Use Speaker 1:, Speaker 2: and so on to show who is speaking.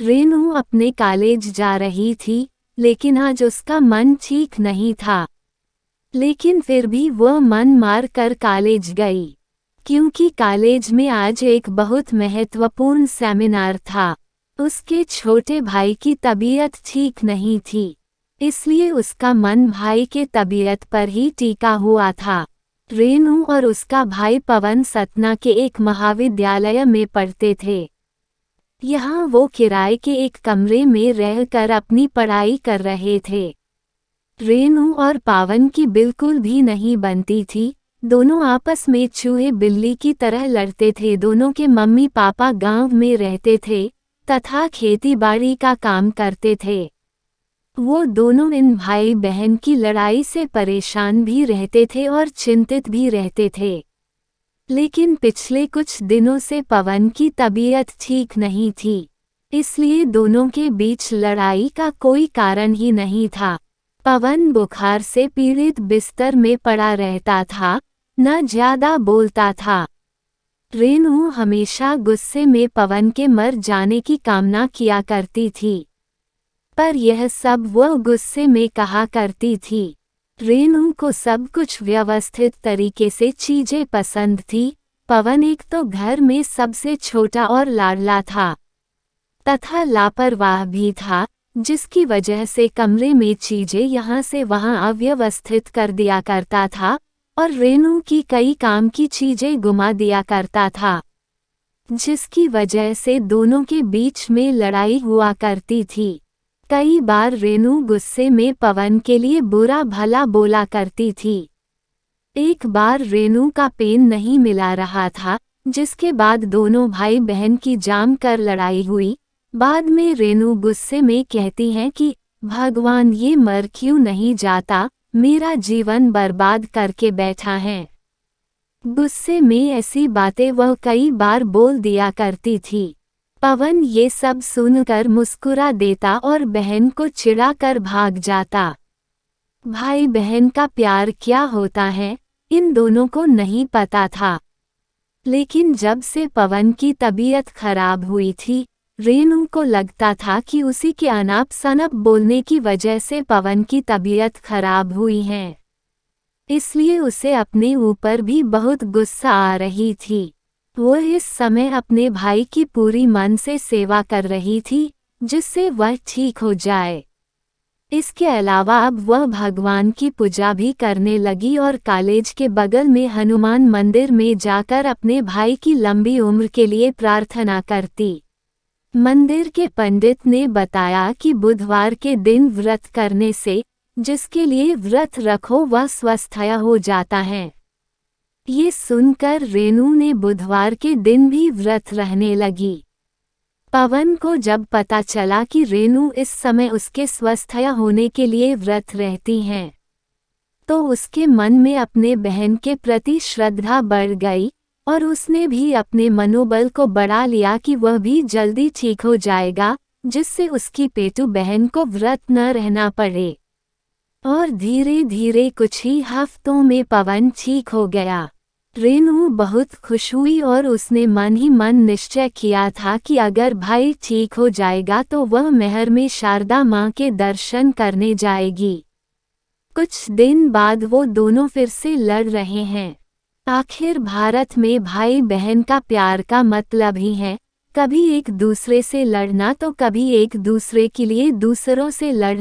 Speaker 1: रेनू अपने कॉलेज जा रही थी, लेकिन आज उसका मन ठीक नहीं था। लेकिन फिर भी वह मन मार कर कॉलेज गई, क्योंकि कॉलेज में आज एक बहुत महत्वपूर्ण सेमिनार था। उसके छोटे भाई की तबीयत ठीक नहीं थी, इसलिए उसका मन भाई के तबीयत पर ही टिका हुआ था। रेनू और उसका भाई पवन सतना के एक महाविद्यालय में पढ़ते थे। यहाँ वो किराए के एक कमरे में रहकर अपनी पढ़ाई कर रहे थे। रेनू और पावन की बिल्कुल भी नहीं बनती थी। दोनों आपस में चूहे बिल्ली की तरह लड़ते थे। दोनों के मम्मी पापा गांव में रहते थे तथा खेती बाड़ी का काम करते थे। वो दोनों इन भाई बहन की लड़ाई से परेशान भी रहते थे और चिंतित भी रहते थे। लेकिन पिछले कुछ दिनों से पवन की तबीयत ठीक नहीं थी, इसलिए दोनों के बीच लड़ाई का कोई कारण ही नहीं था। पवन बुखार से पीड़ित बिस्तर में पड़ा रहता था, न ज्यादा बोलता था। रेनू हमेशा गुस्से में पवन के मर जाने की कामना किया करती थी, पर यह सब वह गुस्से में कहा करती थी। रेनू को सब कुछ व्यवस्थित तरीके से चीजें पसंद थी। पवन एक तो घर में सबसे छोटा और लाडला था तथा लापरवाह भी था, जिसकी वजह से कमरे में चीजें यहाँ से वहाँ अव्यवस्थित कर दिया करता था और रेनू की कई काम की चीजें गुमा दिया करता था, जिसकी वजह से दोनों के बीच में लड़ाई हुआ करती थी। कई बार रेनू गुस्से में पवन के लिए बुरा भला बोला करती थी। एक बार रेनू का पेन नहीं मिला रहा था, जिसके बाद दोनों भाई बहन की जाम कर लड़ाई हुई। बाद में रेनू गुस्से में कहती हैं कि भगवान, ये मर क्यों नहीं जाता, मेरा जीवन बर्बाद करके बैठा है। गुस्से में ऐसी बातें वह कई बार बोल दिया करती थी। पवन ये सब सुनकर मुस्कुरा देता और बहन को चिढ़ा कर भाग जाता। भाई बहन का प्यार क्या होता है, इन दोनों को नहीं पता था। लेकिन जब से पवन की तबीयत खराब हुई थी, रेनू को लगता था कि उसी के अनाप शनाप बोलने की वजह से पवन की तबीयत खराब हुई है। इसलिए उसे अपने ऊपर भी बहुत गुस्सा आ रही थी। वो इस समय अपने भाई की पूरी मन से सेवा कर रही थी, जिससे वह ठीक हो जाए। इसके अलावा अब वह भगवान की पूजा भी करने लगी और कॉलेज के बगल में हनुमान मंदिर में जाकर अपने भाई की लंबी उम्र के लिए प्रार्थना करती। मंदिर के पंडित ने बताया कि बुधवार के दिन व्रत करने से जिसके लिए व्रत रखो वह स्वस्थ हो जाता है। ये सुनकर रेनू ने बुधवार के दिन भी व्रत रहने लगी। पवन को जब पता चला कि रेनू इस समय उसके स्वस्थ होने के लिए व्रत रहती हैं, तो उसके मन में अपने बहन के प्रति श्रद्धा बढ़ गई और उसने भी अपने मनोबल को बढ़ा लिया कि वह भी जल्दी ठीक हो जाएगा, जिससे उसकी पेटू बहन को व्रत न रहना पड़े। और धीरे धीरे कुछ ही हफ्तों में पवन ठीक हो गया। रेनू बहुत खुश हुई और उसने मन ही मन निश्चय किया था कि अगर भाई ठीक हो जाएगा तो वह महर में शारदा माँ के दर्शन करने जाएगी। कुछ दिन बाद वो दोनों फिर से लड़ रहे हैं। आखिर भारत में भाई बहन का प्यार का मतलब ही है कभी एक दूसरे से लड़ना तो कभी एक दूसरे के लिए दूसरों से लड़ना।